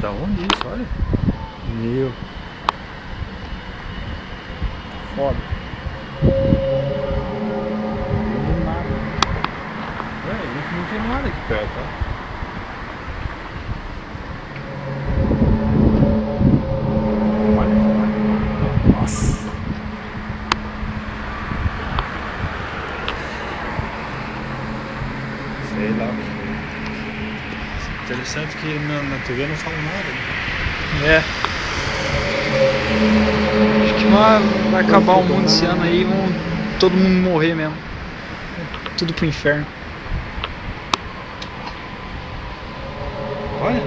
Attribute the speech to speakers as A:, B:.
A: Da onde isso? Olha.
B: Meu. Foda. Não tem nada.
A: Não tem nada aqui perto, ó. Olha. Nossa. Sei lá. Interessante que na TV não falam nada.
B: É. Acho que vai acabar o mundo esse ano aí, vão todo mundo morrer mesmo. Tudo pro inferno.
A: Olha.